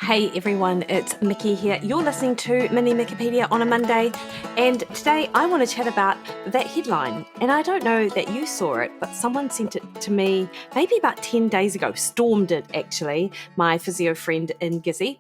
Hey everyone, it's Mikki here. You're listening to Mini Mikkipedia on a Monday, and today I want to chat about that headline. And I don't know that you saw it, but someone sent it to me maybe about 10 days ago, stormed it actually, my physio friend in Gizzy.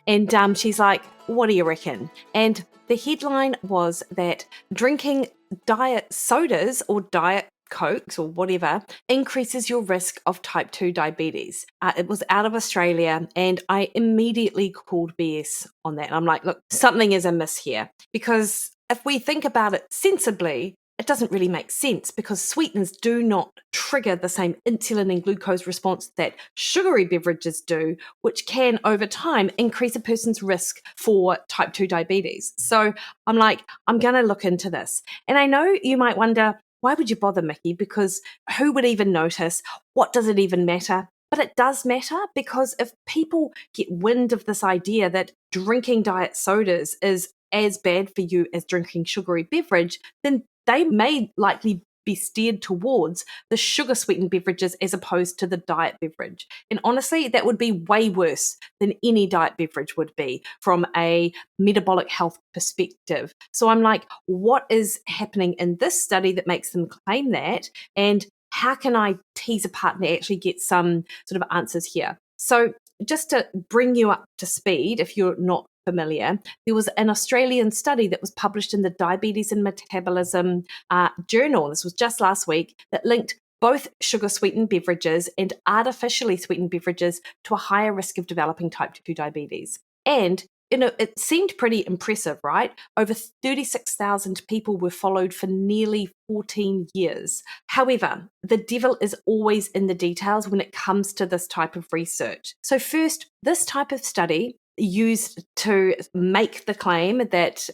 And she's like, what do you reckon? And the headline was that drinking diet sodas or diet Cokes or whatever increases your risk of type 2 diabetes. It was out of Australia, and I immediately called BS on that. And I'm like, look, something is amiss here, because if we think about it sensibly, it doesn't really make sense, because sweeteners do not trigger the same insulin and glucose response that sugary beverages do, which can over time increase a person's risk for type 2 diabetes. So I'm like, I'm going to look into this. And I know you might wonder, why would you bother, Mikki? Because who would even notice? What does it even matter? But it does matter, because if people get wind of this idea that drinking diet sodas is as bad for you as drinking sugary beverage, then they may likely be steered towards the sugar-sweetened beverages as opposed to the diet beverage. And honestly, that would be way worse than any diet beverage would be from a metabolic health perspective. So I'm like, what is happening in this study that makes them claim that? And how can I tease apart and actually get some sort of answers here? So just to bring you up to speed, if you're not familiar, there was an Australian study that was published in the Diabetes and Metabolism journal. This was just last week, that linked both sugar-sweetened beverages and artificially sweetened beverages to a higher risk of developing type 2 diabetes. And it seemed pretty impressive, right? Over 36,000 people were followed for nearly 14 years. However, the devil is always in the details when it comes to this type of research. So first, this type of study used to make the claim that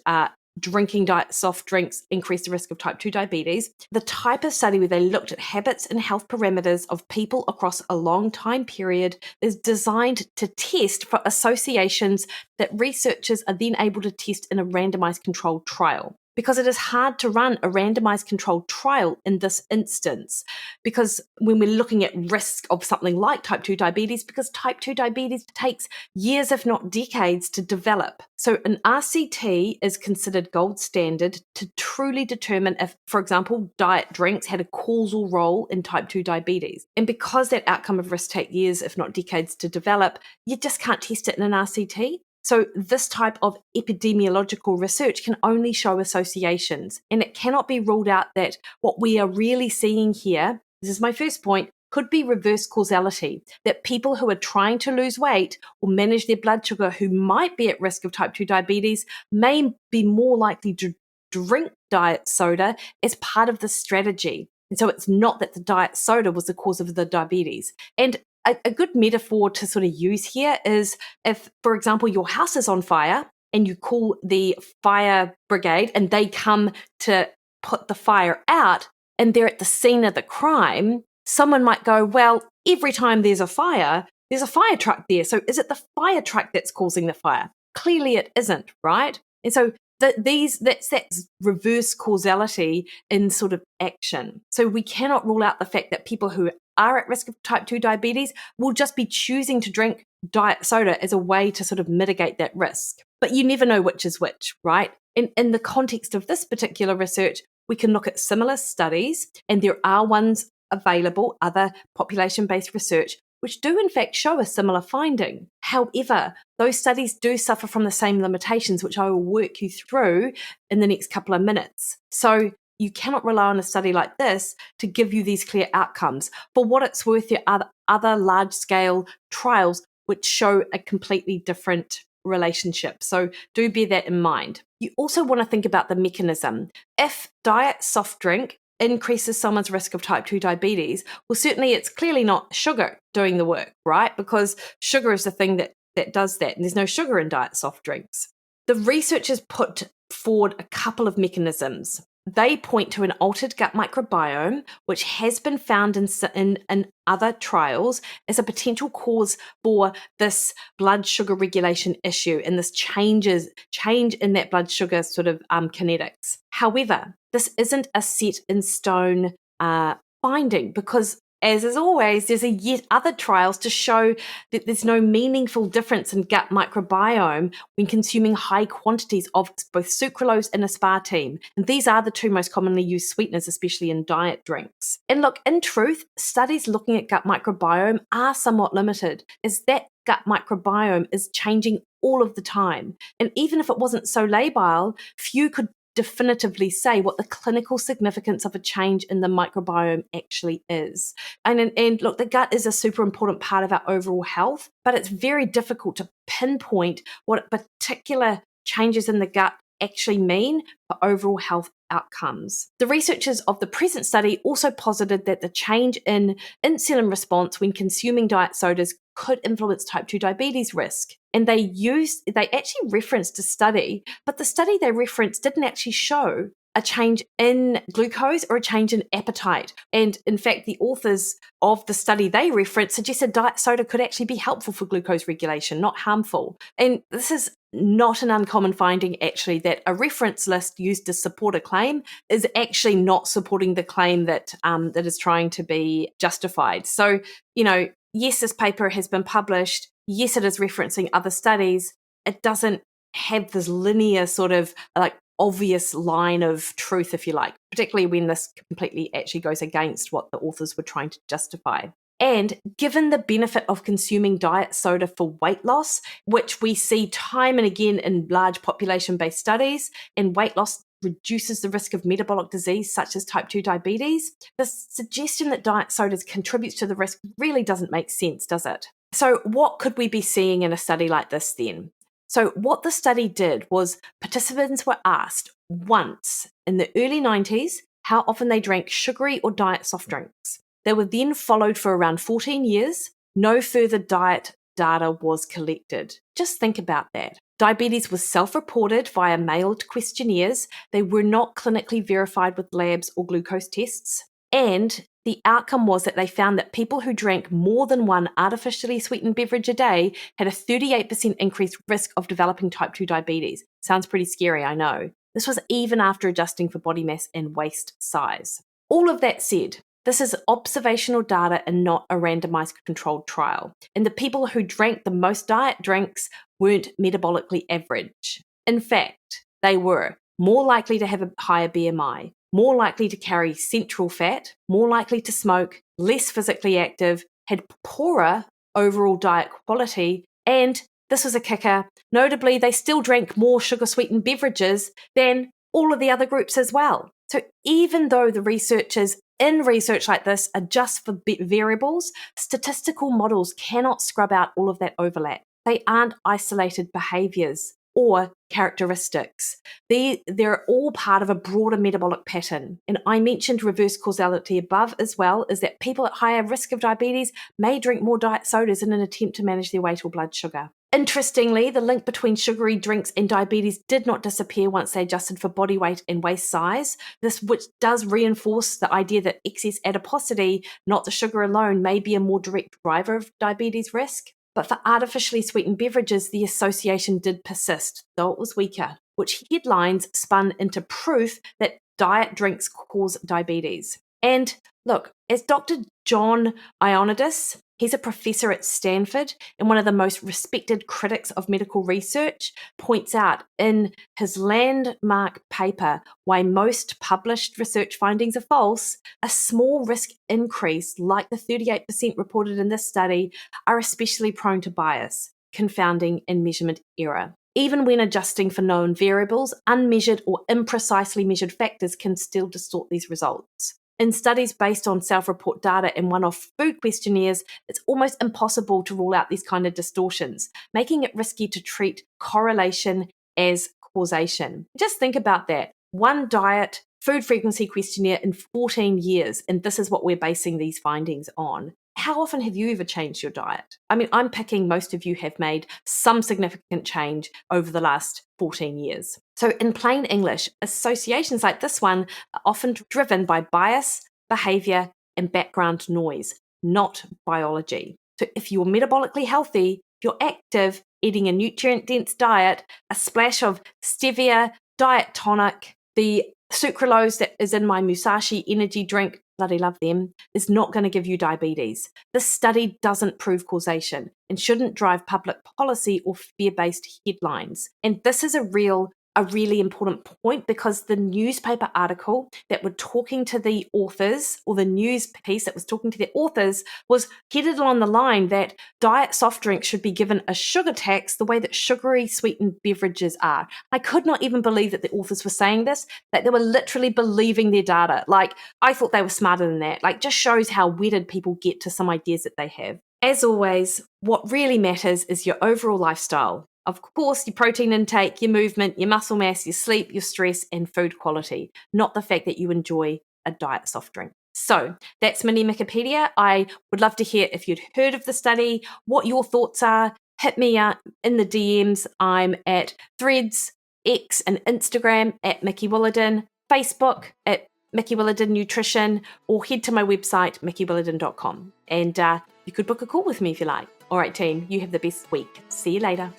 drinking diet soft drinks increase the risk of type 2 diabetes. The type of study where they looked at habits and health parameters of people across a long time period is designed to test for associations that researchers are then able to test in a randomized controlled trial. Because it is hard to run a randomized controlled trial in this instance, because when we're looking at risk of something like type 2 diabetes, because type 2 diabetes takes years, if not decades, to develop. So an RCT is considered gold standard to truly determine if, for example, diet drinks had a causal role in type 2 diabetes. And because that outcome of risk takes years, if not decades, to develop, you just can't test it in an RCT. So this type of epidemiological research can only show associations, and it cannot be ruled out that what we are really seeing here, this is my first point, could be reverse causality, that people who are trying to lose weight or manage their blood sugar who might be at risk of type 2 diabetes may be more likely to drink diet soda as part of the strategy. And so it's not that the diet soda was the cause of the diabetes. And a good metaphor to sort of use here is if, for example, your house is on fire and you call the fire brigade and they come to put the fire out and they're at the scene of the crime, someone might go, well, every time there's a fire truck there. So is it the fire truck that's causing the fire? Clearly it isn't, right? And so that's reverse causality in sort of action. So we cannot rule out the fact that people who are at risk of type 2 diabetes will just be choosing to drink diet soda as a way to sort of mitigate that risk. But you never know which is which, right? In the context of this particular research, we can look at similar studies, and there are ones available, other population-based research, which do in fact show a similar finding. However, those studies do suffer from the same limitations, which I will work you through in the next couple of minutes. So you cannot rely on a study like this to give you these clear outcomes. For what it's worth, there are other large-scale trials which show a completely different relationship. So do bear that in mind. You also want to think about the mechanism. If diet soft drink increases someone's risk of type 2 diabetes, well, certainly it's clearly not sugar doing the work, right? Because sugar is the thing that does that, and there's no sugar in diet soft drinks. The researchers put forward a couple of mechanisms. They point to an altered gut microbiome, which has been found in other trials as a potential cause for this blood sugar regulation issue and this change in that blood sugar sort of kinetics. However, this isn't a set in stone finding, because as is always, there's a yet other trials to show that there's no meaningful difference in gut microbiome when consuming high quantities of both sucralose and aspartame. And these are the two most commonly used sweeteners, especially in diet drinks. And look, in truth, studies looking at gut microbiome are somewhat limited, as that gut microbiome is changing all of the time. And even if it wasn't so labile, few could definitively say what the clinical significance of a change in the microbiome actually is. And look, the gut is a super important part of our overall health, but it's very difficult to pinpoint what particular changes in the gut actually mean for overall health outcomes. The researchers of the present study also posited that the change in insulin response when consuming diet sodas could influence type 2 diabetes risk. And they actually referenced a study, but the study they referenced didn't actually show a change in glucose or a change in appetite. And in fact, the authors of the study they referenced suggested diet soda could actually be helpful for glucose regulation, not harmful. And this is not an uncommon finding, actually, that a reference list used to support a claim is actually not supporting the claim that is trying to be justified. So, yes, this paper has been published. Yes, it is referencing other studies. It doesn't have this linear sort of obvious line of truth, if you like, particularly when this completely actually goes against what the authors were trying to justify. And given the benefit of consuming diet soda for weight loss, which we see time and again in large population-based studies, and weight loss reduces the risk of metabolic disease such as type 2 diabetes, the suggestion that diet sodas contributes to the risk really doesn't make sense, does it? So what could we be seeing in a study like this then? So what the study did was participants were asked once in the early 90s how often they drank sugary or diet soft drinks. They were then followed for around 14 years. No further diet data was collected. Just think about that. Diabetes was self-reported via mailed questionnaires. They were not clinically verified with labs or glucose tests. And the outcome was that they found that people who drank more than one artificially sweetened beverage a day had a 38% increased risk of developing type 2 diabetes. Sounds pretty scary, I know. This was even after adjusting for body mass and waist size. All of that said, this is observational data and not a randomized controlled trial. And the people who drank the most diet drinks weren't metabolically average. In fact, they were more likely to have a higher BMI, more likely to carry central fat, more likely to smoke, less physically active, had poorer overall diet quality, and this was a kicker, notably they still drank more sugar-sweetened beverages than all of the other groups as well. So even though the researchers in research like this adjust for variables, statistical models cannot scrub out all of that overlap. They aren't isolated behaviours or characteristics. They're all part of a broader metabolic pattern. And I mentioned reverse causality above as well, is that people at higher risk of diabetes may drink more diet sodas in an attempt to manage their weight or blood sugar. Interestingly, the link between sugary drinks and diabetes did not disappear once they adjusted for body weight and waist size. This which does reinforce the idea that excess adiposity, not the sugar alone, may be a more direct driver of diabetes risk. But for artificially sweetened beverages, the association did persist, though it was weaker, which headlines spun into proof that diet drinks cause diabetes. And look, as Dr. John Ioannidis, he's a professor at Stanford and one of the most respected critics of medical research, points out in his landmark paper, Why Most Published Research Findings Are False, a small risk increase like the 38% reported in this study are especially prone to bias, confounding, and measurement error. Even when adjusting for known variables, unmeasured or imprecisely measured factors can still distort these results. In studies based on self-report data and one-off food questionnaires, it's almost impossible to rule out these kind of distortions, making it risky to treat correlation as causation. Just think about that. One diet, food frequency questionnaire in 14 years, and this is what we're basing these findings on. How often have you ever changed your diet? I mean, I'm picking most of you have made some significant change over the last 14 years. So in plain English, associations like this one are often driven by bias, behavior, and background noise, not biology. So if you're metabolically healthy, you're active, eating a nutrient-dense diet, a splash of stevia, diet tonic, the sucralose that is in my Musashi energy drink bloody love them, is not going to give you diabetes. This study doesn't prove causation and shouldn't drive public policy or fear-based headlines. And this is a really important point, because the newspaper article that were talking to the authors, or the news piece that was talking to the authors, was headed along the line that diet soft drinks should be given a sugar tax the way that sugary sweetened beverages are. I could not even believe that the authors were saying this, that they were literally believing their data. Like, I thought they were smarter than that. Like, just shows how wedded people get to some ideas that they have. As always, what really matters is your overall lifestyle. Of course, your protein intake, your movement, your muscle mass, your sleep, your stress, and food quality, not the fact that you enjoy a diet soft drink. So that's Mini Mikkipedia. I would love to hear if you'd heard of the study, what your thoughts are. Hit me up in the DMs. I'm at Threads, X, and Instagram at Mikki Williden, Facebook at Mikki Williden Nutrition, or head to my website, mickywilliden.com. And you could book a call with me if you like. All right, team, you have the best week. See you later.